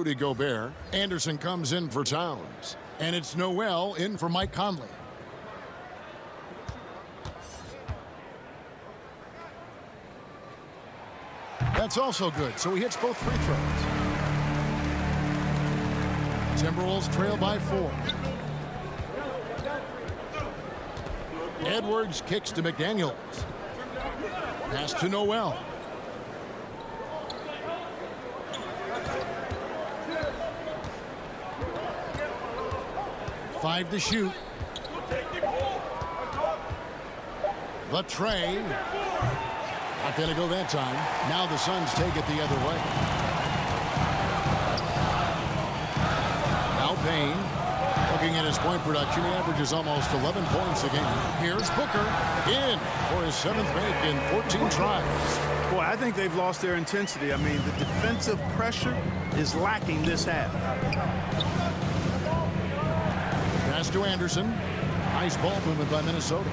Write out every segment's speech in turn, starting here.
Rudy Gobert. Anderson comes in for Towns. And it's Noel in for Mike Conley. That's also good, so he hits both free throws. Timberwolves trail by 4. Edwards kicks to McDaniels. Pass to Noel. Five to shoot. The tray. Not going to go that time. Now the Suns take it the other way. Now Payne. Looking at his point production, he averages almost 11 points a game. Here's Booker in for his 7th make in 14 tries. Boy, I think they've lost their intensity. I mean, the defensive pressure is lacking this half. Pass to Anderson. Nice ball movement by Minnesota.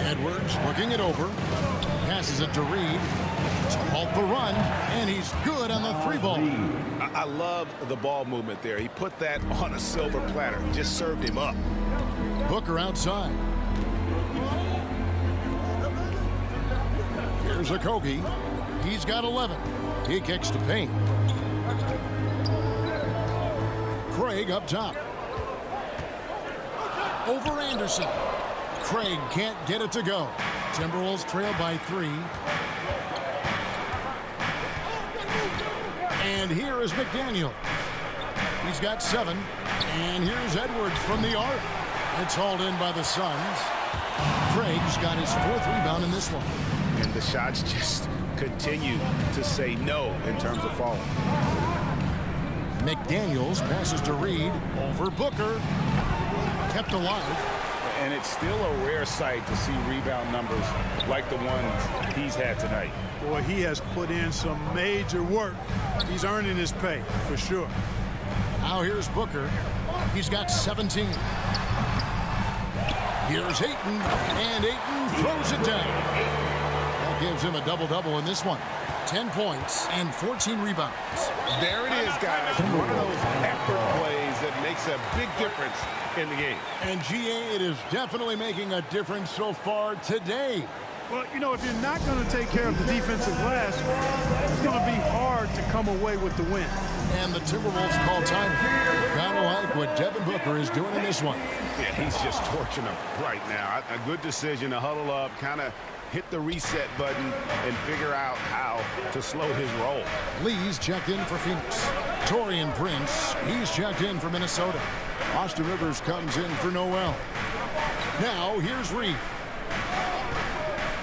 Edwards working it over. Passes it to Reed. To halt the run, and he's good on the 3-ball. I love the ball movement there. He put that on a silver platter. Just served him up. Booker outside. Here's Okogie. He's got 11. He kicks to Payne. Craig up top. Over Anderson. Craig can't get it to go. Timberwolves trail by 3. And here is McDaniel. He's got 7. And here's Edwards from the arc. It's hauled in by the Suns. Craig's got his 4th rebound in this one. And the shots just continue to say no in terms of falling. McDaniels passes to Reed. Over Booker. Kept alive. And it's still a rare sight to see rebound numbers like the ones he's had tonight. Boy, he has put in some major work. He's earning his pay, for sure. Now here's Booker. He's got 17. Here's Ayton, and Ayton throws it down. That gives him a double-double in this one. 10 points and 14 rebounds. There it is, guys. One of those effort plays that makes a big difference in the game. And GA, it is definitely making a difference so far today. Well, you know, if you're not going to take care of the defensive glass, it's going to be hard to come away with the win. And the Timberwolves call time. Gotta like what Devin Booker is doing in this one. Yeah, he's just torching them right now. A good decision to huddle up, kind of hit the reset button and figure out how to slow his roll. Lee's checked in for Phoenix. Taurean Prince, he's checked in for Minnesota. Austin Rivers comes in for Noel. Now here's Reed.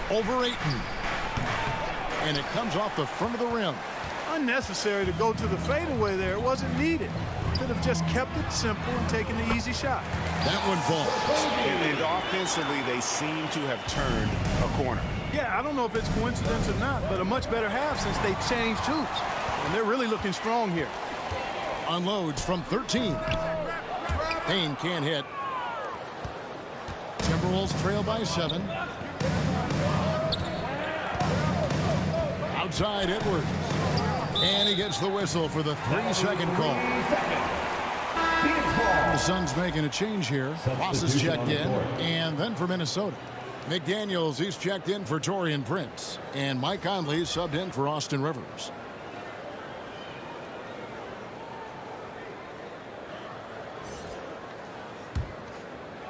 Over Ayton. And it comes off the front of the rim. Unnecessary to go to the fadeaway there. It wasn't needed. Could have just kept it simple and taken the easy shot. That one falls. And offensively, they seem to have turned a corner. Yeah, I don't know if it's coincidence or not, but a much better half since they changed hoops. And they're really looking strong here. Unloads from 13. Payne can't hit. Timberwolves trail by 7. Outside Edwards. And he gets the whistle for the 3-second call. The Suns making a change here. Ross is checked in. And then for Minnesota, McDaniels, he's checked in for Taurean Prince. And Mike Conley subbed in for Austin Rivers.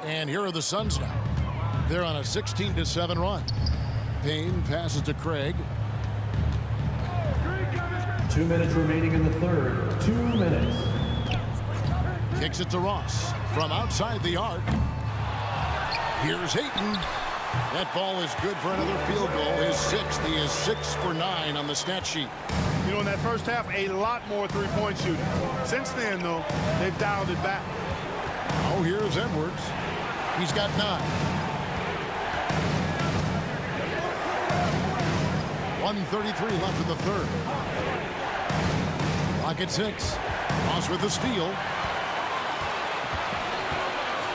And here are the Suns now. They're on a 16-7 run. Payne passes to Craig. 2 minutes remaining in the third. 2 minutes. Kicks it to Ross from outside the arc. Here's Ayton. That ball is good for another field goal. His 6th. He is 6 for 9 on the stat sheet. You know, in that first half, a lot more three-point shooting. Since then, though, they've dialed it back. Oh, here's Edwards. He's got 9. 1:33 left in the third. Clock at 6. Ross with the steal.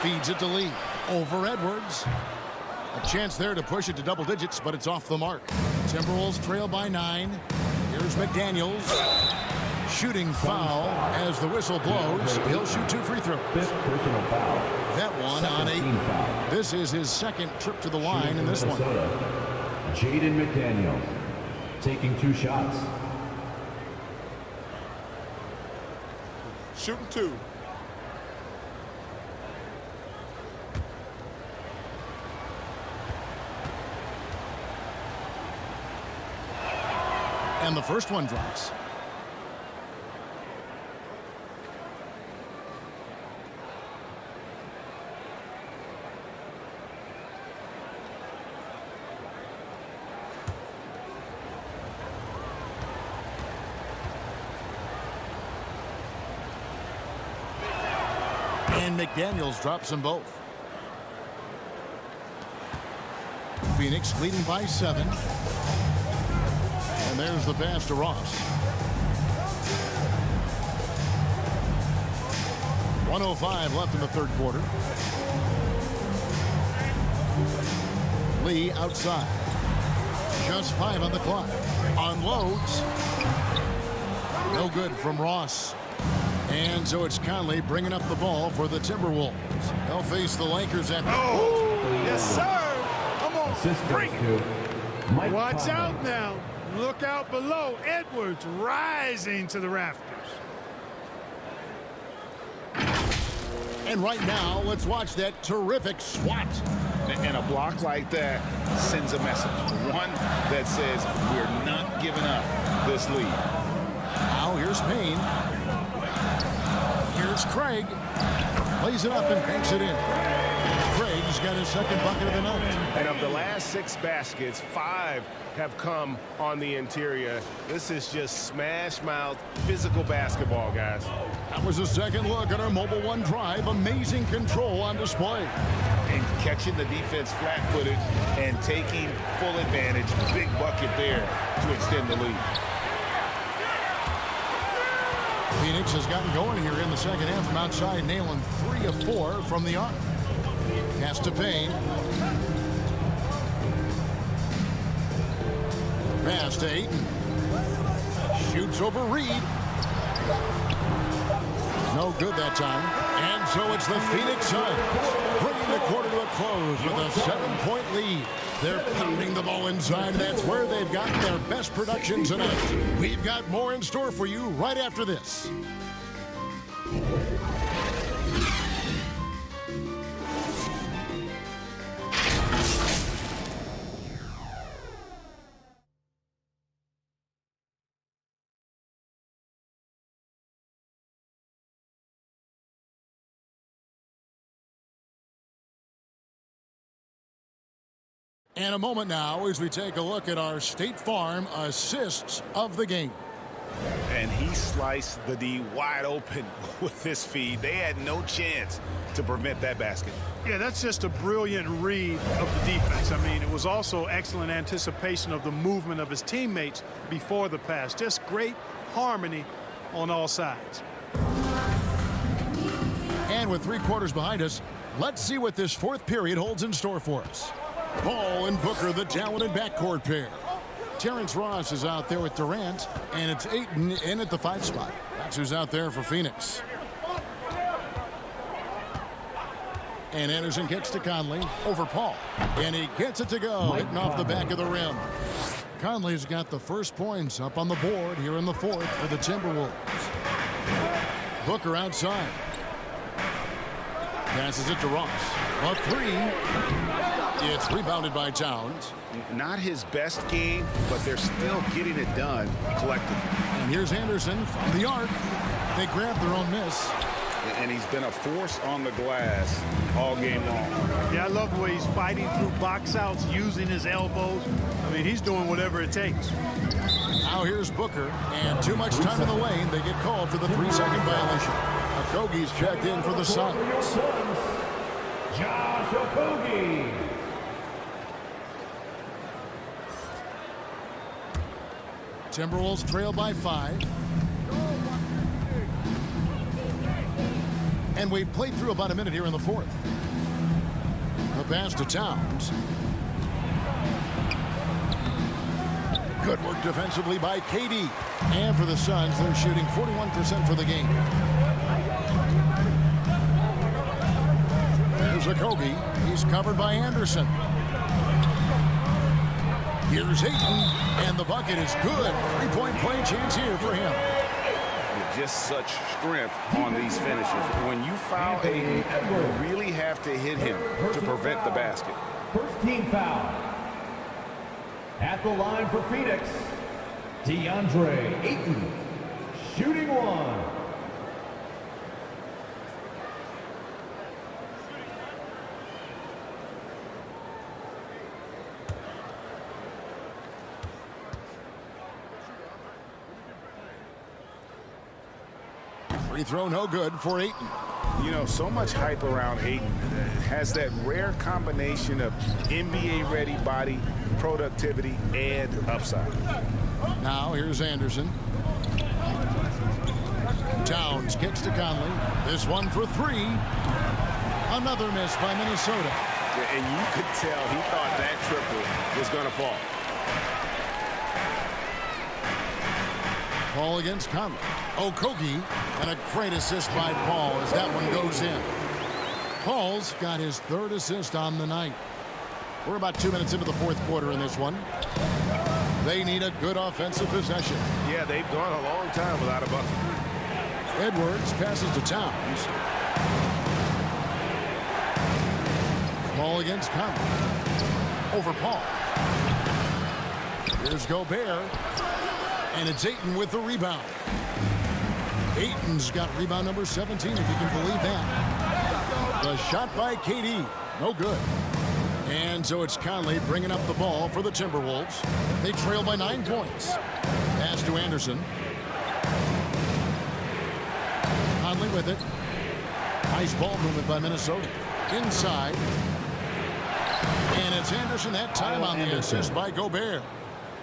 Feeds it to Lee. Over Edwards. A chance there to push it to double digits, but it's off the mark. Timberwolves trail by 9. Here's McDaniels. Shooting foul as the whistle blows. He'll shoot 2 free throws. Fifth personal foul. That one on 8. Foul. This is his second trip to the line in this one. Jaden McDaniels taking 2 shots. Shooting 2. And the first one drops. And McDaniels drops them both. Phoenix leading by 7. And there's the pass to Ross. 1:05 left in the third quarter. Lee outside. Just 5 on the clock. Unloads. No good from Ross. And so it's Conley bringing up the ball for the Timberwolves. They'll face the Lakers at... Oh, yes, sir. Come on, bring it. Mike Watch Conley. out now. Look out below. Edwards rising to the rafters. And right now, let's watch that terrific swat. And a block like that sends a message. One that says we're not giving up this lead. Now here's Payne. Here's Craig. Lays it up and banks it in. Craig's got his second bucket of the night. And of the last 6 baskets, 5 have come on the interior. This is just smash mouth physical basketball, guys. That was a second look at our Mobile One drive. Amazing control on display. And catching the defense flat-footed and taking full advantage. Big bucket there to extend the lead. Phoenix has gotten going here in the second half from outside, nailing 3 of 4 from the arc. Pass to Payne. Pass to Ayton. Shoots over Reed. No good that time. And so it's the Phoenix Suns bringing the quarter to a close with a 7-point lead. They're pounding the ball inside. That's where they've gotten their best production tonight. We've got more in store for you right after this. And a moment now as we take a look at our State Farm assists of the game. And he sliced the D wide open with this feed. They had no chance to prevent that basket. Yeah, that's just a brilliant read of the defense. I mean, it was also excellent anticipation of the movement of his teammates before the pass. Just great harmony on all sides. And with 3 quarters behind us, let's see what this fourth period holds in store for us. Ball and Booker, the talented backcourt pair. Terrence Ross is out there with Durant, and it's Ayton in at the 5 spot. That's who's out there for Phoenix. And Anderson gets to Conley over Paul. And he gets it to go, hitting off the back of the rim. Conley's got the first points up on the board here in the fourth for the Timberwolves. Booker outside. Passes it to Ross. A 3. It's rebounded by Towns. Not his best game, but they're still getting it done collectively. And here's Anderson from the arc. They grab their own miss. And he's been a force on the glass all game long. Yeah, I love the way he's fighting through box outs, using his elbows. I mean, he's doing whatever it takes. Now here's Booker, and too much time in the lane. They get called for the 3-second violation. Okogie's checked in for the Suns. Josh Okogie. Timberwolves trail by 5. And we've played through about a minute here in the fourth. The pass to Towns. Good work defensively by KD. And for the Suns, they're shooting 41% for the game. Here's Okogie. He's covered by Anderson. Here's Ayton, and the bucket is good. Three-point play chance here for him. Just such strength on these finishes. When you foul Ayton, you really have to hit him to prevent the basket. First team foul. At the line for Phoenix, DeAndre Ayton, shooting one. Free throw no good for Ayton. You know, so much hype around Ayton. Has that rare combination of NBA-ready body, productivity, and upside. Now here's Anderson. Towns kicks to Conley. This one for three. Another miss by Minnesota. And you could tell he thought that triple was going to fall. Ball against Conley. Okogie, and a great assist by Paul as that one goes in. Paul's got his third assist on the night. We're about 2 minutes into the fourth quarter in this one. They need a good offensive possession. Yeah, they've gone a long time without a bucket. Edwards passes to Towns. Ball against Conley. Over Paul. Here's Gobert. And it's Ayton with the rebound. Ayton's got rebound number 17, if you can believe that. The shot by KD. No good. And so it's Conley bringing up the ball for the Timberwolves. They trail by 9 points. Pass to Anderson. Conley with it. Nice ball movement by Minnesota. Inside. And it's Anderson that time on the assist by Gobert.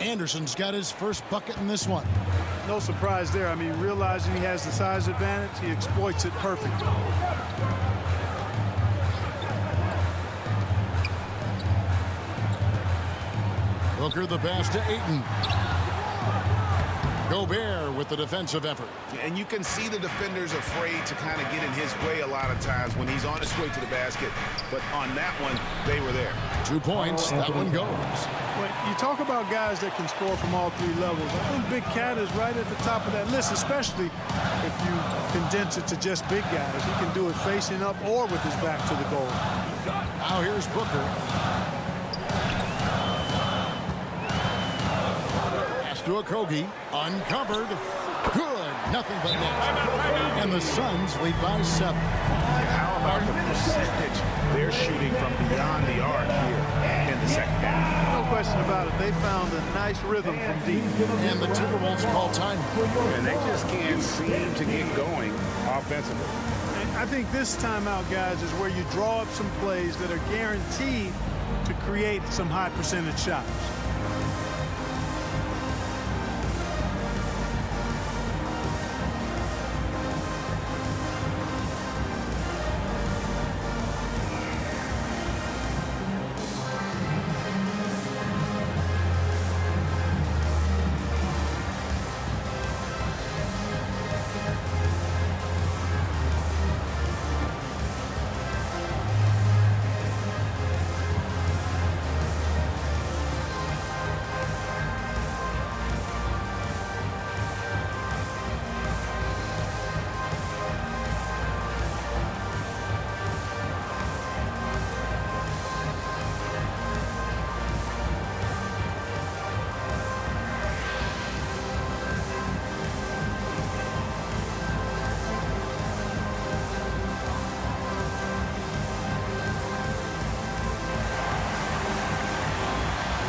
Anderson's got his first bucket in this one. No surprise there. I mean, realizing he has the size advantage, he exploits it perfectly. Booker the pass to Ayton. Gobert with the defensive effort. And you can see the defenders afraid to kind of get in his way a lot of times when he's on his way to the basket. But on that one, they were there. 2 points. That one goes. When you talk about guys that can score from all three levels, I think Big Cat is right at the top of that list, especially if you condense it to just big guys. He can do it facing up or with his back to the goal. Now here's Booker. To Okogie, uncovered, good, nothing but net. And the Suns lead by 7. How about the percentage they're shooting from beyond the arc here in the second half? No question about it. They found a nice rhythm from deep. And the Timberwolves call time. And they just can't seem to get going offensively. And I think this timeout, guys, is where you draw up some plays that are guaranteed to create some high percentage shots.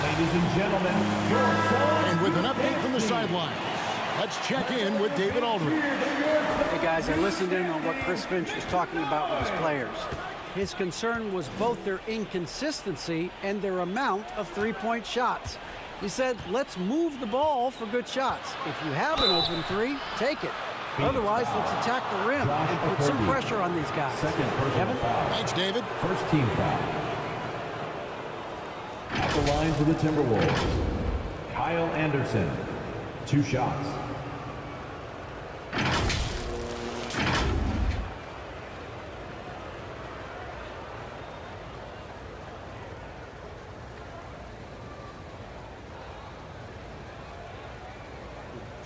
Ladies and gentlemen, And with an update from the sideline, let's check in with David Aldridge. Hey guys, I listened in on what Chris Finch was talking about with his players. His concern was both their inconsistency and their amount of three-point shots. He said, let's move the ball for good shots. If you have an open three, take it. Otherwise, let's attack the rim and put some pressure on these guys. Kevin? Thanks, David. first team foul. At the line for the Timberwolves, Kyle Anderson, 2 shots.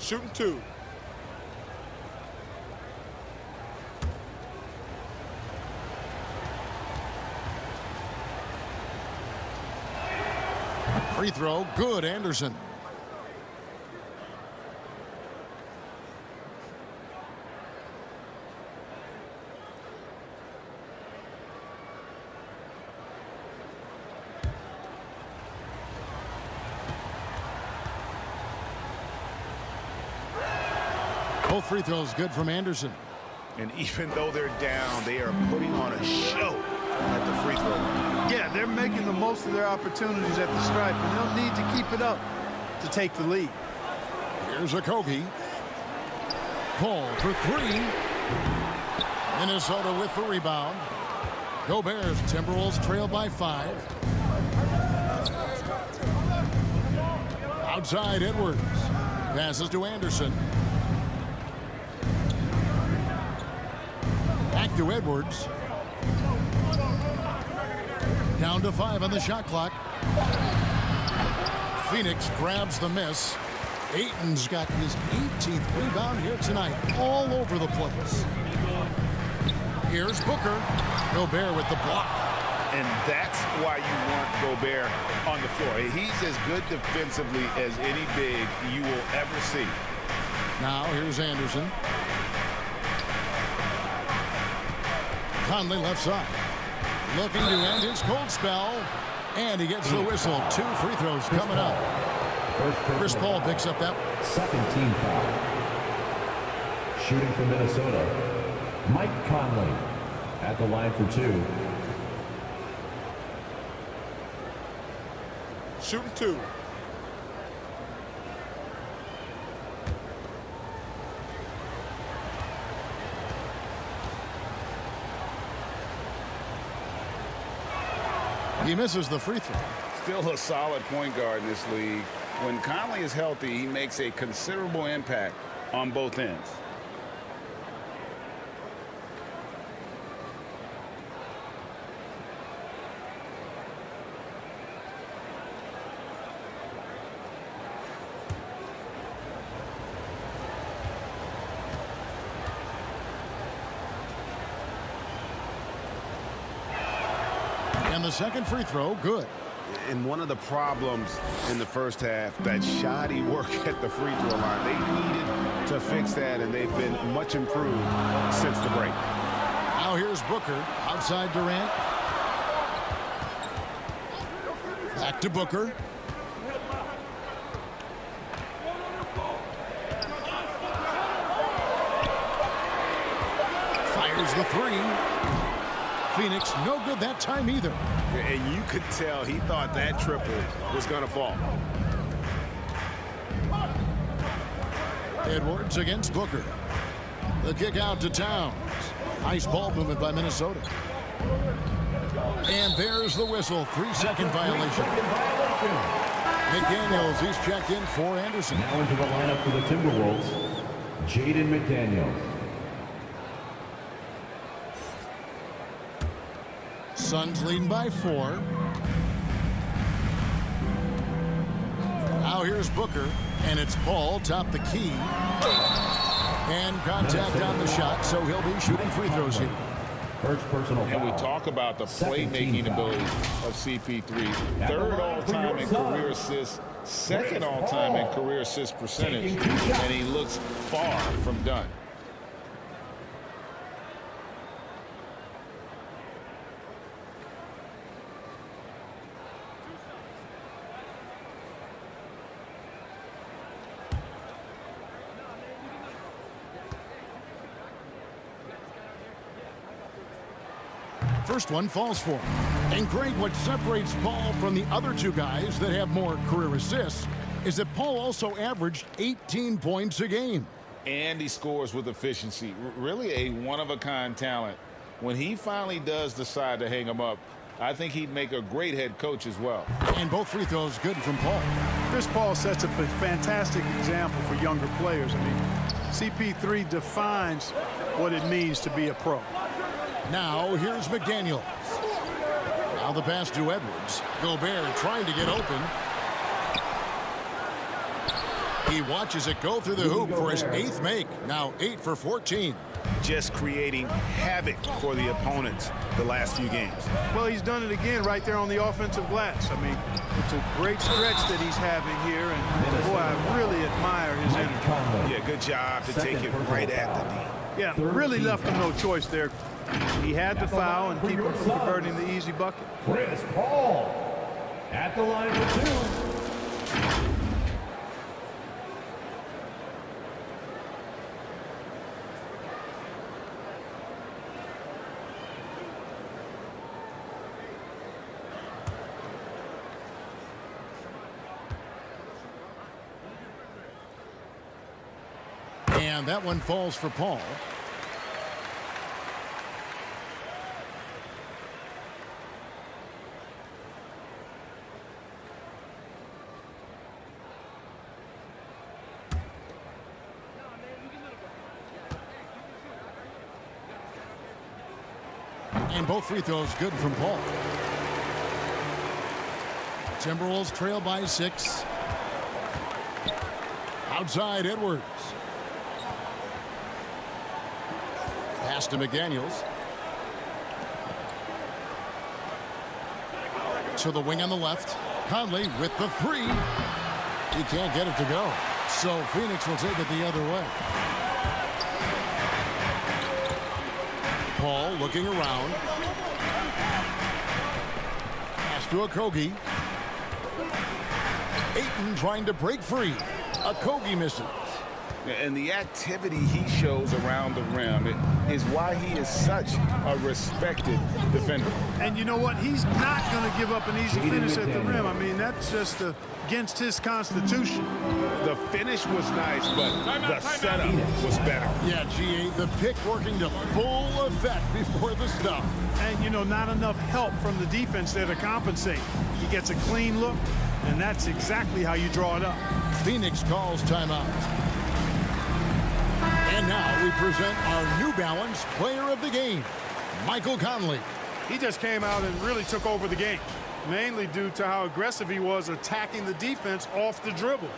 Shooting 2. Free throw, good, Anderson. Both free throws good from Anderson. And even though they're down, they are putting on a show at the free throw line. Yeah, they're making the most of their opportunities at the stripe, and they'll need to keep it up to take the lead. Here's a Kogi. Paul for 3. Minnesota with the rebound. Go Bears. Timberwolves trail by 5. Outside Edwards. Passes to Anderson. Back to Edwards. Down to 5 on the shot clock. Phoenix grabs the miss. Ayton's got his 18th rebound here tonight, all over the place. Here's Booker. Gobert with the block. And that's why you want Gobert on the floor. He's as good defensively as any big you will ever see. Now here's Anderson. Conley left side. Looking to end his cold spell. And he gets the whistle. 2 free throws coming up. Chris Paul picks up that. Second team foul. Shooting for Minnesota, Mike Conley at the line for 2. Shooting 2. He misses the free throw. Still a solid point guard in this league. When Conley is healthy, he makes a considerable impact on both ends. And the second free throw, good. And one of the problems in the first half, that shoddy work at the free throw line. They needed to fix that, and they've been much improved since the break. Now here's Booker. Outside Durant. Back to Booker. Fires the 3. Phoenix, no good that time either. And you could tell he thought that triple was going to fall. Edwards against Booker. The kick out to Towns. Nice ball movement by Minnesota. And there's the whistle. 3-second violation. McDaniels, he's checked in for Anderson. Now into the lineup for the Timberwolves, Jaden McDaniels. Suns leading by 4. Now here's Booker, and it's Paul top the key. And contact on the shot, so he'll be shooting free throws here. First personal foul. And we talk about the playmaking abilities of CP3. 3rd all-time in career assists, 2nd all-time in career assist percentage, and he looks far from done. First one falls for him. And Greg, what separates Paul from the other 2 guys that have more career assists is that Paul also averaged 18 points a game. And he scores with efficiency. Really a one-of-a-kind talent. When he finally does decide to hang him up, I think he'd make a great head coach as well. And both free throws good from Paul. Chris Paul sets a fantastic example for younger players. I mean, CP3 defines what it means to be a pro. Now here's McDaniels. Now the pass to Edwards. Gobert trying to get open. He watches it go through the hoop for his 8th make. Now 8 for 14. Just creating havoc for the opponents the last few games. Well, he's done it again right there on the offensive glass. I mean, it's a great stretch that he's having here, and boy, I really admire his energy. Yeah, good job to take it right at the knee. Yeah, really left him no choice there. He had to foul and keep him from converting the easy bucket. Chris Paul at the line for 2. And that one falls for Paul. And both free throws good from Paul. Timberwolves trail by 6. Outside Edwards. Pass to McDaniels. To the wing on the left. Conley with the 3. He can't get it to go. So Phoenix will take it the other way. Paul looking around. Pass to Okogie. Ayton trying to break free. Okogie misses. And the activity he shows around the rim is why he is such a respected defender. And you know what? He's not going to give up an easy finish at the rim. I mean, that's just against his constitution. The finish was nice, but the setup was better. Yeah, G.A., the pick working to full effect before the stuff. And, you know, not enough help from the defense there to compensate. He gets a clean look, and that's exactly how you draw it up. Phoenix calls timeout. And now we present our New Balance player of the game, Michael Conley. He just came out and really took over the game, mainly due to how aggressive he was attacking the defense off the dribble.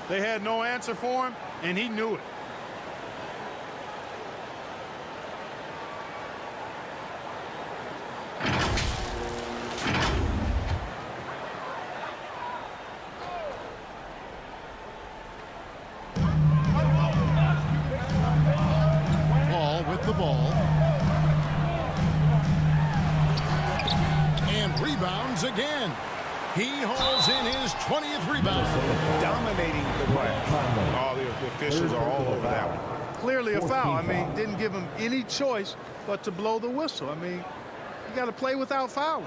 They had no answer for him, and he knew it. Paul with the ball. And rebounds again. He hauls in his 20th rebound. Dominating the play. All the officials are all over that one. Clearly a foul. I mean, didn't give him any choice but to blow the whistle. I mean, you got to play without fouling.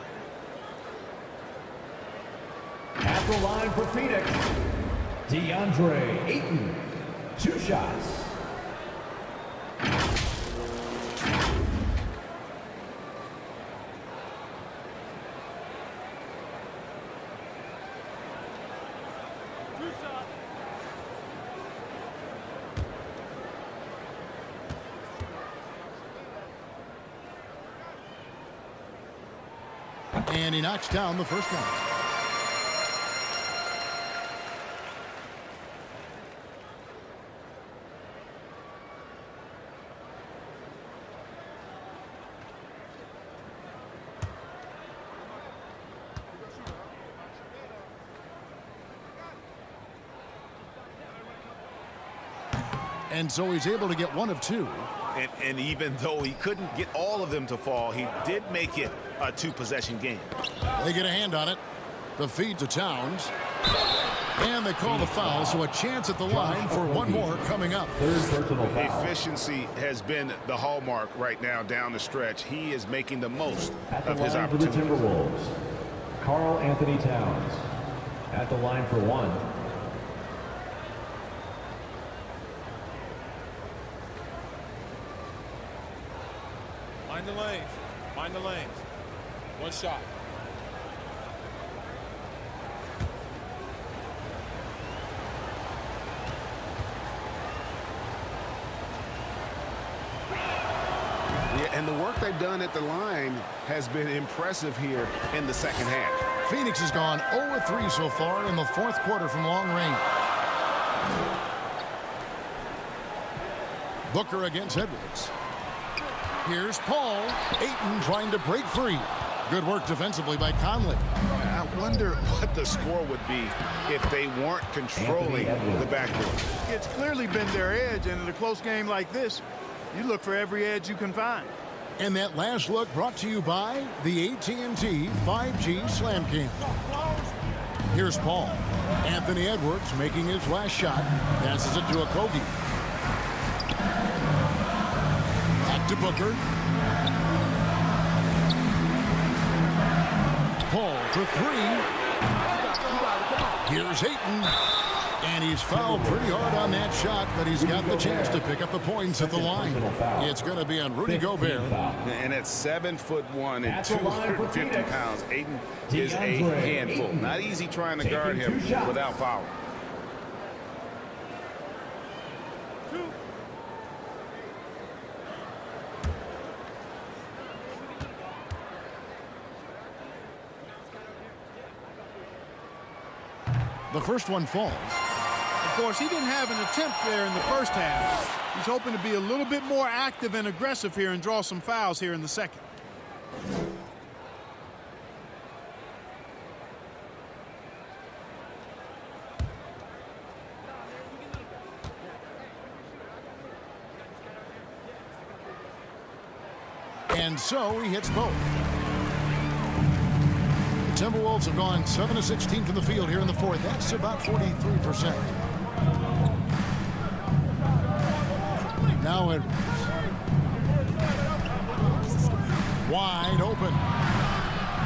At the line for Phoenix, DeAndre Ayton. 2 shots. And he knocks down the first one. And so he's able to get 1 of 2. And even though he couldn't get all of them to fall, he did make it a 2-possession game. They get a hand on it. The feed to Towns. And they call the foul, so a chance at the line for 1 more coming up. Third personal foul. Efficiency has been the hallmark right now down the stretch. He is making the most At the of his line for the opportunities. Timberwolves, Karl Anthony Towns. At the line for 1. Mind the lanes. Mind the lanes. 1 shot. Yeah, and the work they've done at the line has been impressive here in the second half. Phoenix has gone 0-3 so far in the fourth quarter from long range. Booker against Edwards. Here's Paul. Ayton trying to break free. Good work defensively by Conley. I wonder what the score would be if they weren't controlling the backcourt. It's clearly been their edge, and in a close game like this, you look for every edge you can find. And that last look brought to you by the AT&T 5G Slam Cam. Here's Paul. Anthony Edwards making his last shot. Passes it to Okogie. Back to Booker. Paul to three. Here's Ayton. And he's fouled pretty hard on that shot, but he's got the chance to pick up the points at the line. It's going to be on Rudy Gobert. And at 7'1" and 250 pounds, Ayton is a handful. Not easy trying to guard him without fouling. The first one falls. Of course, he didn't have an attempt there in the first half. He's hoping to be a little bit more active and aggressive here and draw some fouls here in the second. And so he hits both. The Timberwolves have gone 7-16 from the field here in the fourth. That's about 43%. Now Edwards. Wide open.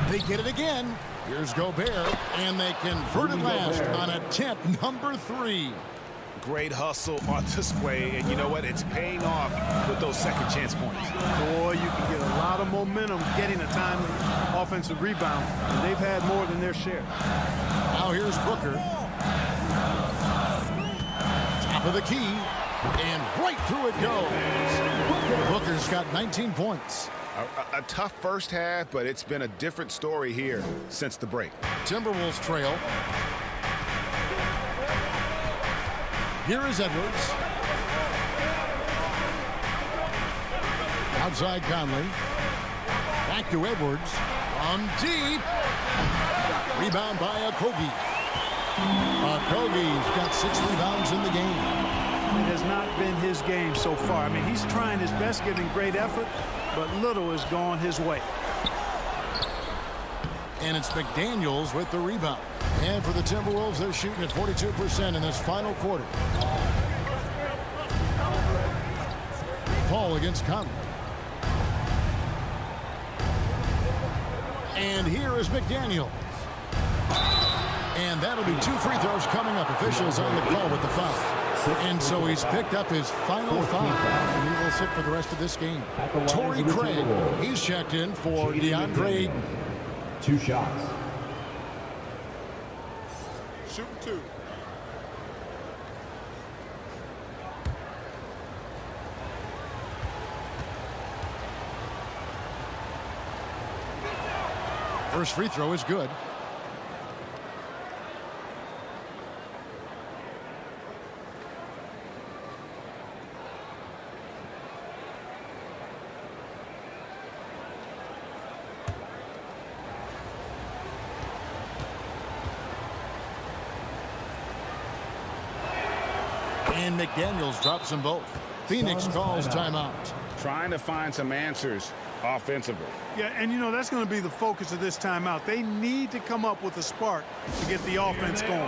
They get it again. Here's Gobert, and they convert it last on attempt number 3. Great hustle on display, and you know what? It's paying off with those second chance points. Boy, you can get a lot of momentum getting a timely offensive rebound, and they've had more than their share. Now here's Booker. Top of the key, and right through it goes. Booker's got 19 points. A tough first half, but it's been a different story here since the break. Timberwolves trail. Here is Edwards. Outside Conley. Back to Edwards. From deep. Rebound by Okogie. Okogie's got 6 rebounds in the game. It has not been his game so far. I mean, he's trying his best, giving great effort, but little has gone his way. And it's McDaniels with the rebound. And for the Timberwolves, they're shooting at 42% in this final quarter. Paul against Conley. And here is McDaniels. And that'll be 2 free throws coming up. Officials on the call with the foul. And so he's picked up his final foul. And he will sit for the rest of this game. Torrey Craig, he's checked in for DeAndre Ayton. 2 shots. Shooting 2. First free throw is good. And McDaniels drops them both. Phoenix calls timeout. Trying to find some answers offensively. Yeah, and you know, that's going to be the focus of this timeout. They need to come up with a spark to get the offense going.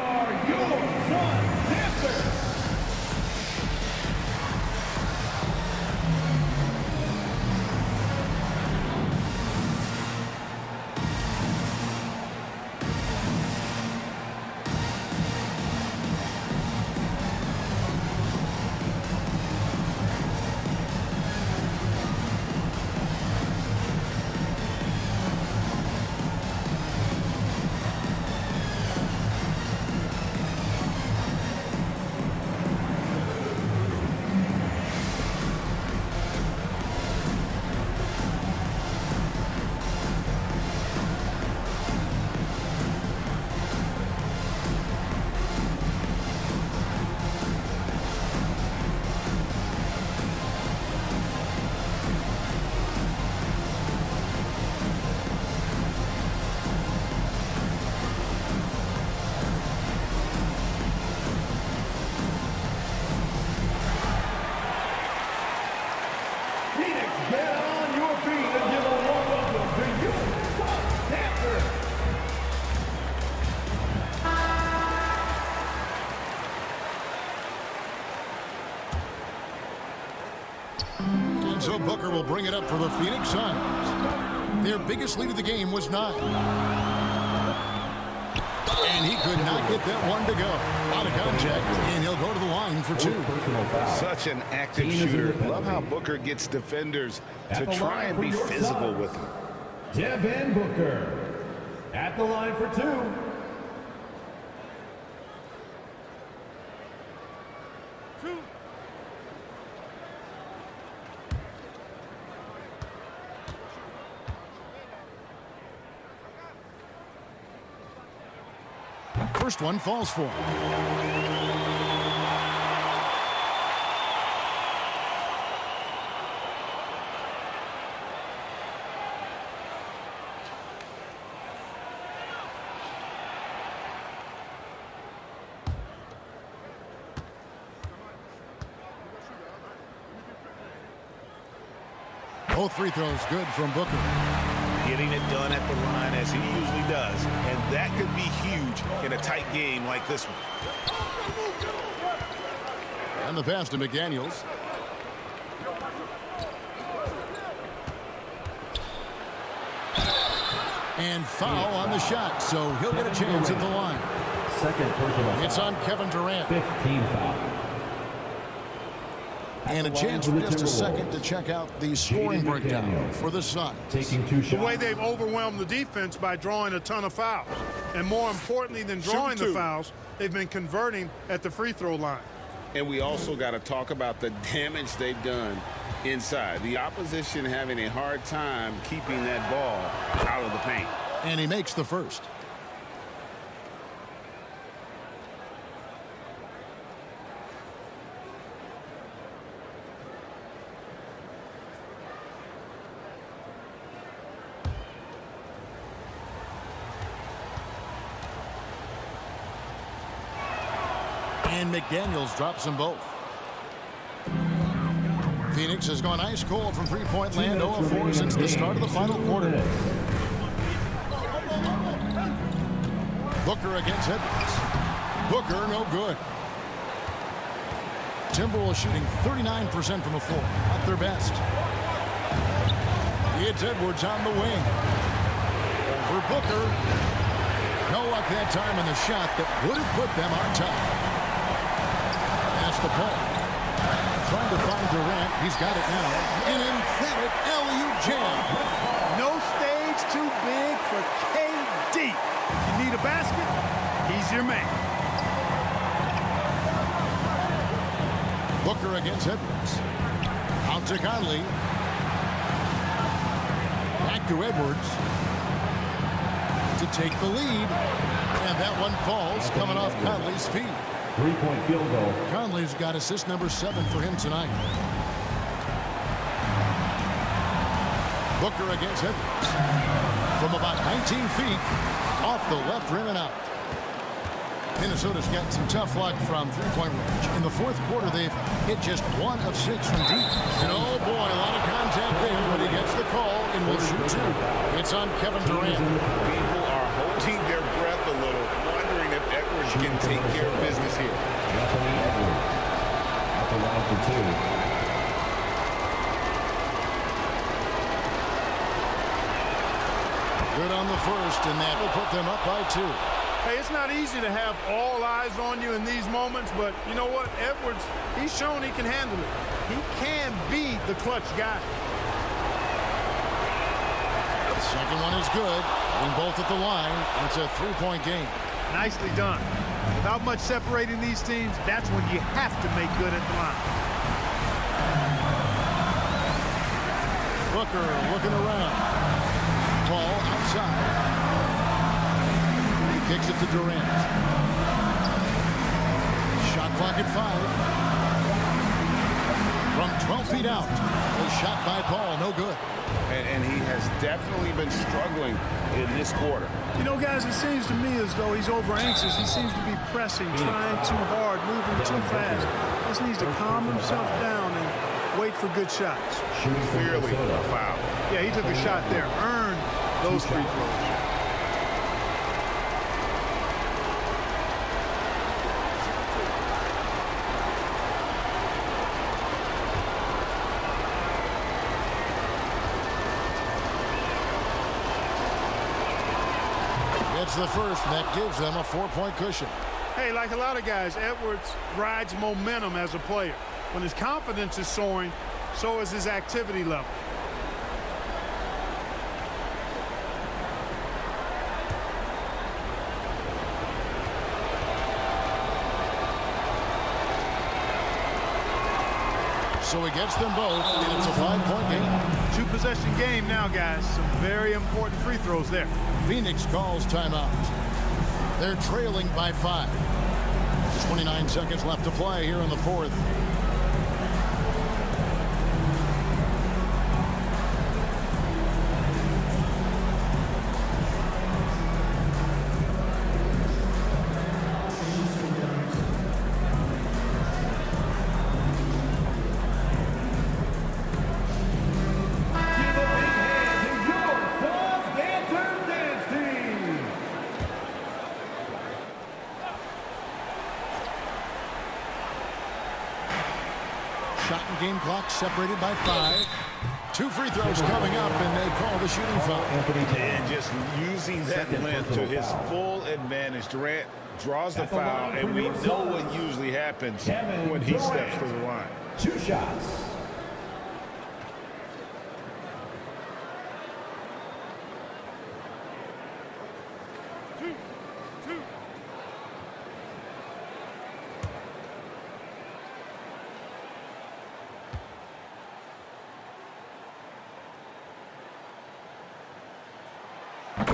get on your feet and give a warm welcome to your Stanford. And so Booker will bring it up for the Phoenix Suns. Their biggest lead of the game was 9. And he could not get that one to go. Out of contact, and he'll go to the line for 2. Such an active shooter. Love how Booker gets defenders to try and be physical with him. Devin Booker at the line for 2. First one falls for him. Both free throws good from Booker. Getting it done at the line as he usually does. And that could be huge in a tight game like this one. And the pass to McDaniels. And foul on the shot, so he'll get a chance at the line. Second personal. It's on Kevin Durant. 15 foul. And a chance for just a second to check out the scoring breakdown for the Suns. Taking 2 shots. The way they've overwhelmed the defense by drawing a ton of fouls. And more importantly than drawing the fouls, they've been converting at the free throw line. And we also got to talk about the damage they've done inside. The opposition having a hard time keeping that ball out of the paint. And he makes the first. And McDaniels drops them both. Phoenix has gone ice cold from three-point land, 0-4 since the start of the final quarter. Booker against Edwards. Booker, no good. Timberwolves shooting 39% from the floor, not their best. It's Edwards on the wing. For Booker. No luck that time in the shot that would have put them on top. Pass to Paul. Trying to find Durant. He's got it now. An emphatic alley-oop jam. No stage too big for KD. You need a basket, he's your man. Booker against Edwards. Out to Conley. Back to Edwards to take the lead. And that one falls coming off Conley's feet. 3-point field goal. Conley's got assist number 7 for him tonight. Booker against Edwards. From about 19 feet, off the left rim and out. Minnesota's got some tough luck from three-point range. In the fourth quarter, they've hit just 1 of 6 from deep. And oh boy, a lot of contact there, but he gets the call and will shoot 2. It's on Kevin Durant. People are holding their breath a little, wondering if Edwards can take care of business here. Anthony Edwards at the line for 2. Good on the first, and that will put them up by 2. Hey, it's not easy to have all eyes on you in these moments, but you know what? Edwards, he's shown he can handle it. He can be the clutch guy. The second one is good. And both at the line. It's a 3-point game. Nicely done. Without much separating these teams, that's when you have to make good at the line. Booker looking around. Ball outside. He kicks it to Durant. Shot clock at 5. From 12 feet out. A shot by Paul, no good. And he has definitely been struggling in this quarter. You know, guys, it seems to me as though he's over anxious. He seems to be pressing, trying too hard, moving too fast. Just needs to calm himself down and wait for good shots. Clearly a foul. Yeah, he took a shot there, earned those free throws. It's the first, and that gives them a 4-point cushion. Hey, like a lot of guys, Edwards rides momentum as a player. When his confidence is soaring, so is his activity level. So he gets them both, and it's a 5-point game. Two-possession game now, guys. Some very important free throws there. Phoenix calls timeout. They're trailing by 5. 29 seconds left to play here in the fourth. Shot and game clock separated by 5. 2 free throws coming up, and they call the shooting foul. And just using that length to his full advantage. Durant draws the foul, and we know what usually happens when he steps to the line. 2 shots.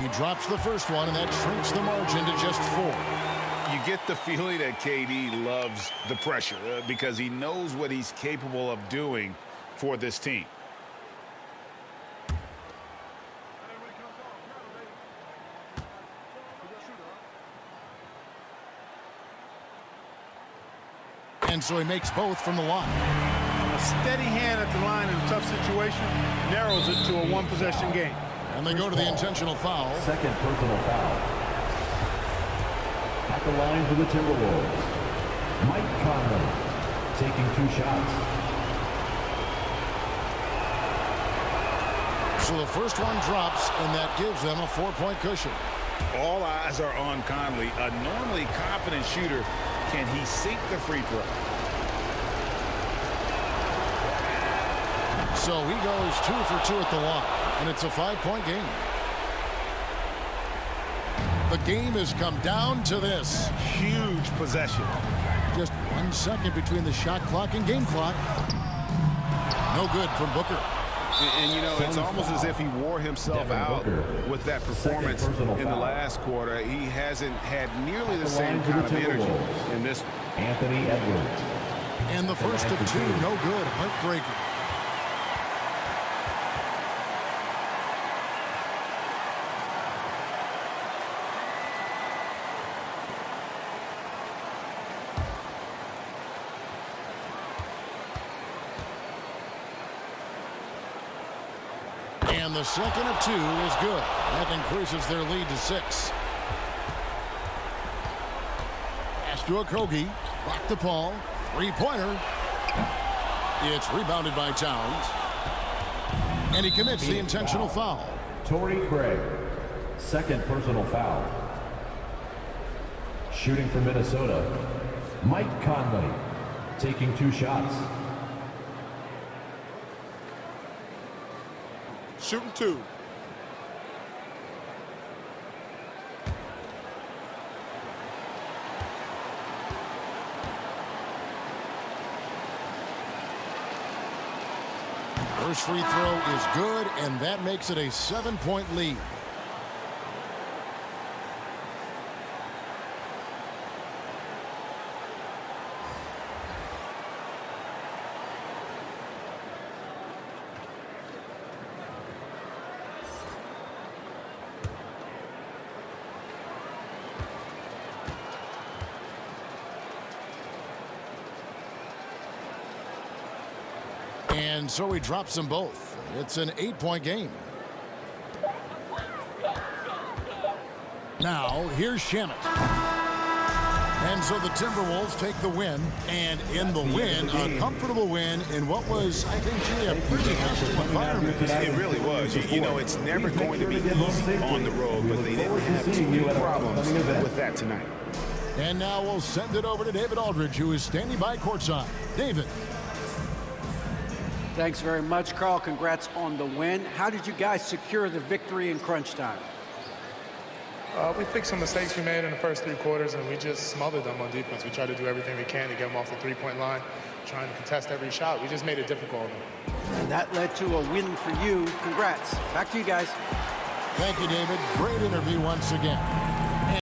He drops the first one, and that shrinks the margin to just 4. You get the feeling that KD loves the pressure because he knows what he's capable of doing for this team. And so he makes both from the line. A steady hand at the line in a tough situation narrows it to a one-possession game. And they go to the intentional foul. Second personal foul. At the line for the Timberwolves, Mike Conley taking 2 shots. So the first one drops, and that gives them a 4-point cushion. All eyes are on Conley, a normally confident shooter. Can he sink the free throw? So he goes 2 for 2 at the line, and it's a 5-point game. The game has come down to this. Huge possession. Just 1 second between the shot clock and game clock. No good from Booker. And you know, it's almost as if he wore himself out with that performance in the last quarter. He hasn't had nearly the same kind of energy in this. Anthony Edwards. And the first of 2, no good. Heartbreaker. And the second of 2 is good. That increases their lead to 6. Pass to Okogie. Blocked the ball. 3-pointer. It's rebounded by Towns. And he commits the intentional foul. Torrey Craig. Second personal foul. Shooting for Minnesota, Mike Conley taking 2 shots. Shooting 2. First free throw is good, and that makes it a 7-point lead. And so he drops them both. It's an 8-point game. Now, here's Shamet. And so the Timberwolves take the win. And in the win, a comfortable win in what was, I think, a pretty hostile environment. It really was. You know, it's never going to be easy on the road, but they didn't have too many problems with that tonight. And now we'll send it over to David Aldridge, who is standing by courtside. David. Thanks very much, Carl. Congrats on the win. How did you guys secure the victory in crunch time? We fixed some mistakes we made in the first 3 quarters, and we just smothered them on defense. We tried to do everything we can to get them off the three-point line, trying to contest every shot. We just made it difficult. And that led to a win for you. Congrats. Back to you guys. Thank you, David. Great interview once again.